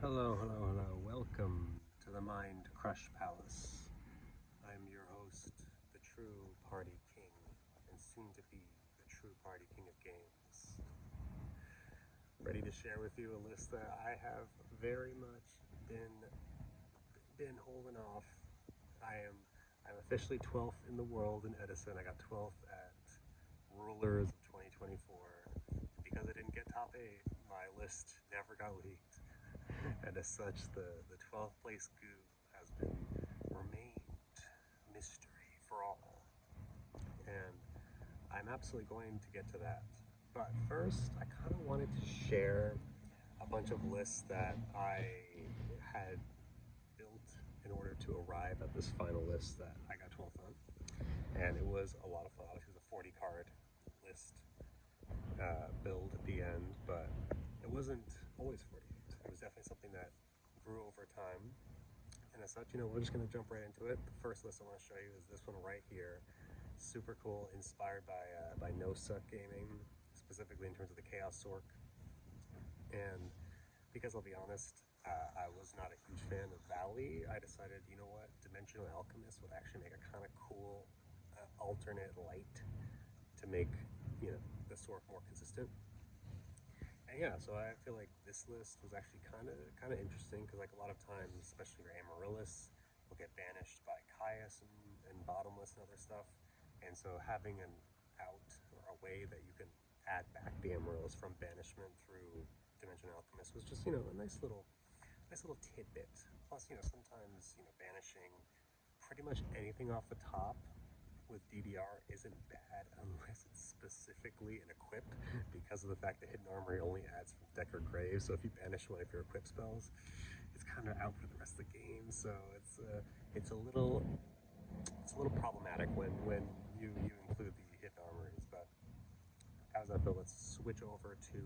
Hello, hello, hello. Welcome to the Mind Crush Palace. I'm your host, the true party king, and soon to be the true party king of games. Ready to share with you a list that I have very much been holding off. I'm officially 12th in the world in Edison. I got 12th at Rulers of 2024. Because I didn't get top 8, my list never got leaked. And as such, the 12th place goo has remained mystery for all. And I'm absolutely going to get to that. But first, I kind of wanted to share a bunch of lists that I had built in order to arrive at this final list that I got 12th on. And it was a lot of fun. Obviously, it was a 40 card list build at the end, but it wasn't always 48. It was definitely something that grew over time. And as such, we're just going to jump right into it. The first list I want to show you is this one right here. Super cool, inspired by No Suck Gaming, specifically in terms of the Chaos Sork. And because I'll be honest, I was not a huge fan of Valley, I decided, you know what, Dimensional Alchemist would actually make a kind of cool alternate light to make, the Sork more consistent. And yeah, so I feel like this list was actually kind of interesting because, like, a lot of times, especially your Amaryllis will get banished by Caius and Bottomless and other stuff. And so having an out or a way that you can add back the Amaryllis from banishment through Dimension Alchemist was just, a nice little tidbit. Plus, sometimes, banishing pretty much anything off the top with DDR isn't bad unless it's specifically an equip, because of the fact that Hidden Armory only adds from deck or grave. So if you banish one of your equip spells, it's kind of out for the rest of the game. So it's a little problematic when you include the Hidden Armories. But as I feel, let's switch over to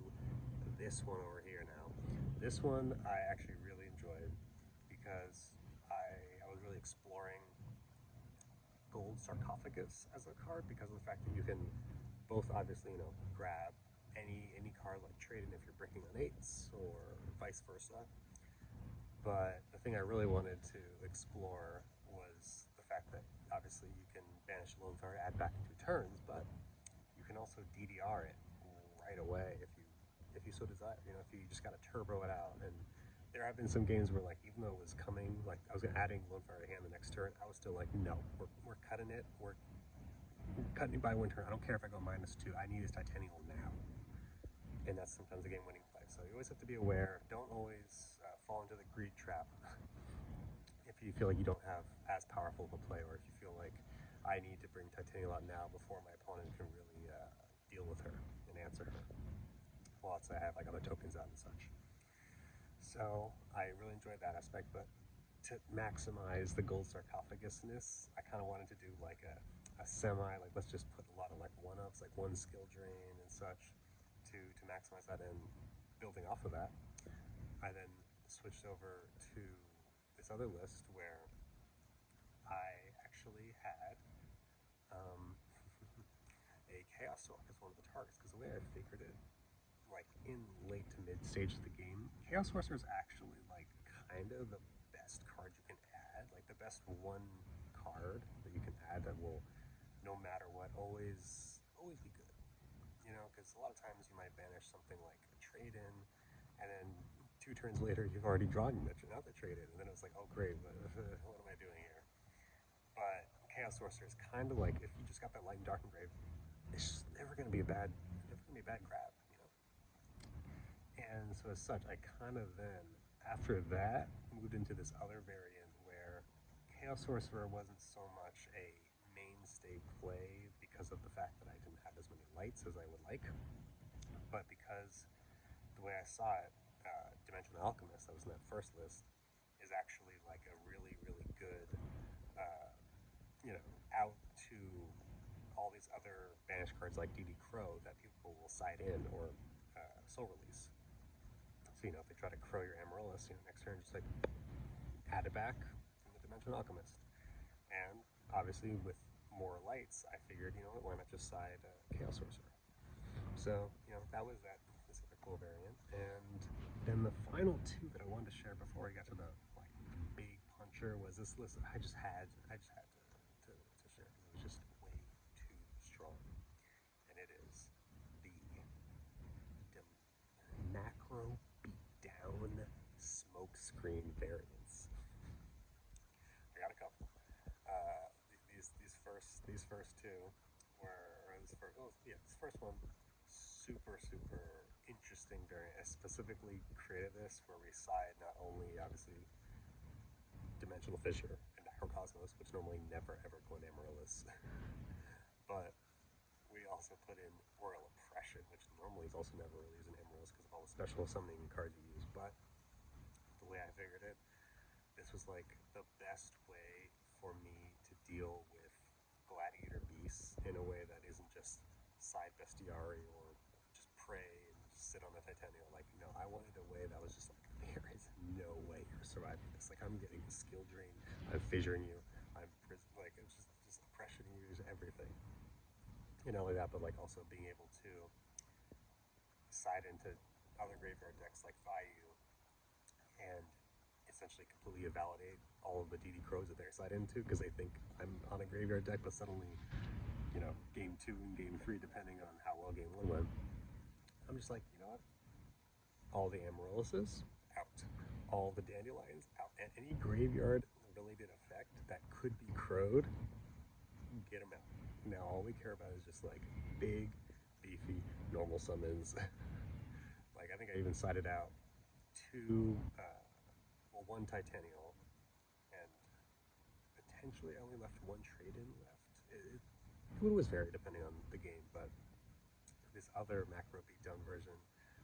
this one over here now. This one I actually really enjoyed because I was really exploring Gold Sarcophagus as a card because of the fact that you can both obviously, grab any card like trade-in if you're breaking on 8s or vice versa. But the thing I really wanted to explore was the fact that obviously you can banish Lone Fire, add back in 2 turns, but you can also DDR it right away if you so desire. If you just got to turbo it out. And there have been some games where, like, even though it was coming, like, I was adding Lone Fire to hand the next turn, I was still like, no, we're cutting it. We're cutting it by 1 turn. I don't care if I go -2. I need this Titanium now. And that's sometimes a game-winning play. So you always have to be aware. Don't always fall into the greed trap if you feel like you don't have as powerful of a play, or if you feel like I need to bring Titanium out now before my opponent can really deal with her and answer her. Well, let's say I have like other tokens out and such. So I really enjoyed that aspect, but to maximize the Gold Sarcophagusness, I kind of wanted to do like a semi, like, let's just put a lot of like 1-ups, like 1 skill drain and such, to maximize that. And building off of that, I then switched over to this other list where I actually had a Chaos Sork as one of the targets, because the way I figured it, like in late to mid stage of the game, Chaos Sorcerer is actually like kind of the best card you can add, like the best one card that you can add that will, no matter what, always be good. Because a lot of times you might banish something like a trade-in, and then 2 turns later you've already drawn out the trade-in, and then it's like, oh great, what am I doing here? But Chaos Sorcerer is kind of like, if you just got that Light and Dark Engrave, it's never going to be a bad grab. And so as such, I kind of then, after that, moved into this other variant where Chaos Sorcerer wasn't so much a mainstay play because of the fact that I didn't have as many lights as I would like, but because the way I saw it, Dimensional Alchemist, that was in that first list, is actually like a really, really good, out to all these other banished cards like DD Crow that people will side in, or Soul Release. So, if they try to crow your Amaryllis, next turn, just like add it back from the Dimensional Alchemist. And obviously, with more lights, I figured, why not just side Chaos Sorcerer? So, that was this other cool variant. And then And the final two that I wanted to share before we got to the big puncher was this list. I just had to share because it was just way too strong, and it is the macro beatdown smokescreen variants. I got a couple. These first two were, or this first one, super interesting variant. I specifically created this where we side not only obviously Dimensional Fissure and Microcosmos, which normally never ever go in Amaryllis, but we also put in Royal Oppression, which normally is also never really used in Amaryllis because of all the special summoning cards you use. But the way I figured it, this was like the best way for me to deal with Gladiator beasts in a way that isn't just side bestiary or just prey and just sit on the Titanium. Like, no, I wanted a way that was just like, there is no way you're surviving this. Like, I'm getting the skill drain, I'm fissuring you, I'm like, it's just oppressioning you, just everything. And not only that, but like also being able to side into other graveyard decks like Vayu and essentially completely invalidate all of the DD Crows that they're side into because they think I'm on a graveyard deck, but suddenly, you know, game 2 and game 3, depending on how well game 1 went, I'm just like, you know what? All the Amaryllises, out. All the Dandelions, out. And any graveyard-related effect that could be crowed, get them out. Now all we care about is just like big, beefy, normal summons. Like, I think I even sided out one Titanial, and potentially I only left one trade-in left. It was varied depending on the game, but this other macro beatdown version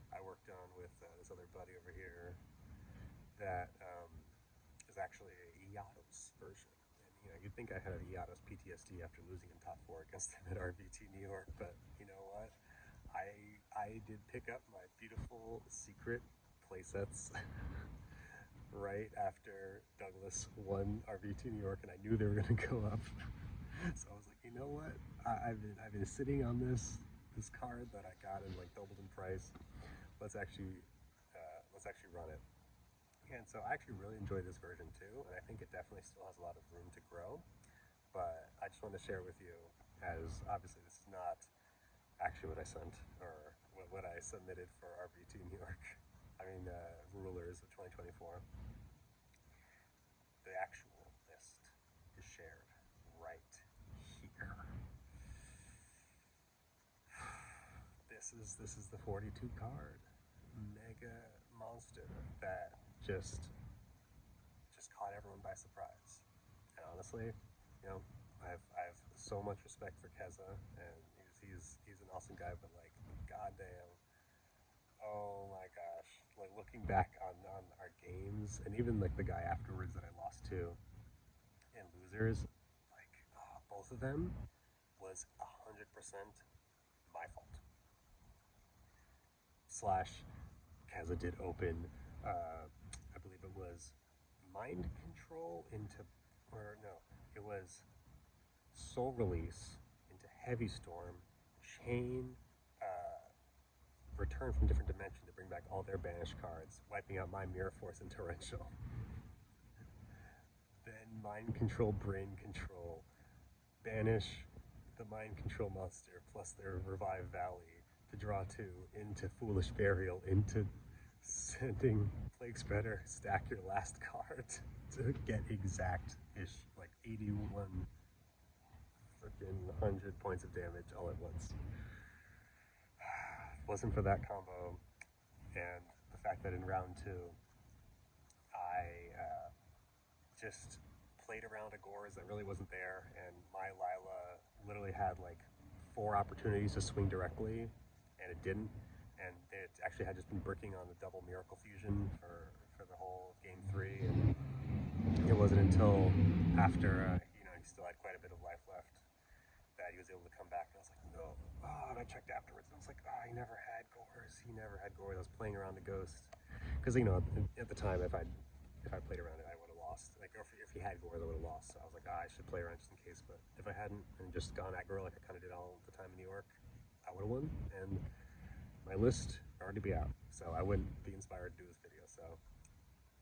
I worked on with this other buddy over here that is actually a Iados version. And you know, you'd think I had an Iados PTSD after losing in top 4 against them at RVT New York, but you know what? I did pick up my beautiful secret playsets right after Douglas won RVT New York, and I knew they were going to go up. So I was like, you know what? I've been sitting on this card that I got in like doubled in price. Let's actually run it. And so I actually really enjoy this version too, and I think it definitely still has a lot of room to grow. But I just wanted to share with you, as obviously this is not actually what I sent or what I submitted for RVT New York. I mean, Rulers of 2024. The actual list is shared right here. This is the 42 card mega monster that just caught everyone by surprise. And honestly, you know, I have so much respect for Keza, and he's an awesome guy, but like, goddamn. Oh my gosh, like looking back on our games, and even like the guy afterwards that I lost to in Losers, like both of them was 100% my fault. Kaza did open, I believe it was Mind Control into, or no, it was Soul Release into Heavy Storm, Chain, Return from Different Dimension to bring back all their banished cards, wiping out my Mirror Force and Torrential. Then Mind Control, Brain Control, banish the Mind Control monster plus their Revive Valley to draw 2 into Foolish Burial, into sending Plague Spreader, stack your last card to get exact-ish, like 81 freaking 100 points of damage all at once. Wasn't for that combo, and the fact that in round 2 I just played around a Gorz that really wasn't there, and my Lila literally had like 4 opportunities to swing directly, and it didn't, and it actually had just been bricking on the double Miracle Fusion for the whole game 3, and it wasn't until after you know, he still had quite a bit of life left that he was able to come back, and I was like, no. And I checked afterwards, and I was like, he never had Gorz. He never had Gorz. I was playing around the Ghost, because you know, at the time, if I played around it, I would have lost. Like, if he had Gorz, I would have lost. So I was like, I should play around just in case. But if I hadn't and just gone aggro like I kind of did all the time in New York, I would have won. And my list already be out, so I wouldn't be inspired to do this video. So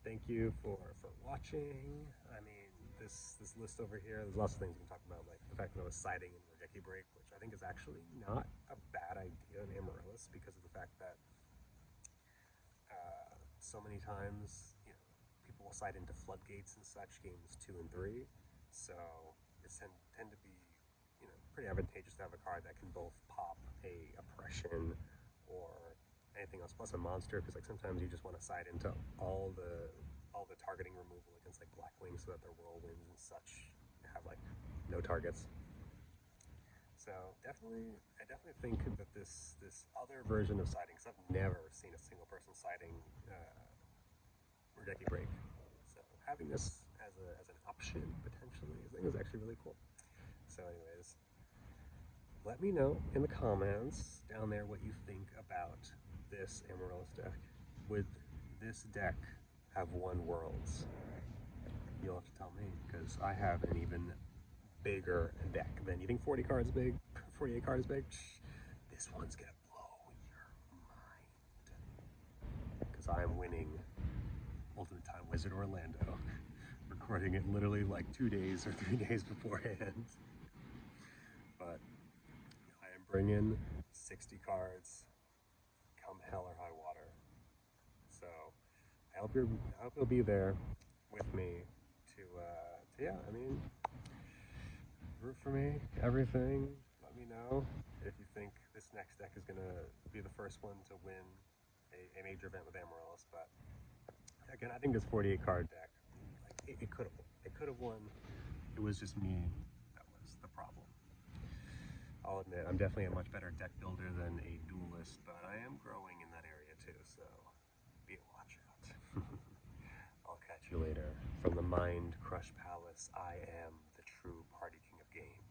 thank you for watching. I mean, this list over here, there's lots of things we can talk about, like the fact that I was siding in Regeki Break, which I think is actually not a bad idea in Amaryllis because of the fact that so many times, people will side into floodgates and such games 2 and 3. So it tend to be, pretty advantageous to have a card that can both pop a oppression or anything else plus a monster, because like sometimes you just want to side into all the targeting removal against like Blackwing so that their whirlwinds and such have like no targets. So I definitely think that this other version of siding, because I've never seen a single person siding Regeki Break. So having this as an option potentially, I think is actually really cool. So anyways, let me know in the comments down there what you think about this Amaryllis deck. Would this deck have won Worlds? You'll have to tell me, because I have an even bigger deck than you think 40 cards big, 48 cards big. This one's gonna blow your mind, because I am winning Ultimate Time Wizard Orlando, recording it literally like 2 days or 3 days beforehand. But I am bringing 60 cards, come hell or high water. So I hope you'll be there with me to yeah, I mean, root for me, everything. Let me know if you think this next deck is gonna be the first one to win a major event with Amaryllis. But again, I think this 48 card deck, like, it could have won. It was just me that was the problem. I'll admit, I'm definitely a much better deck builder than a duelist, but I am growing in that area too, so be a watch out. I'll catch you later. From the Mind Crush Palace, I am the true party king of games.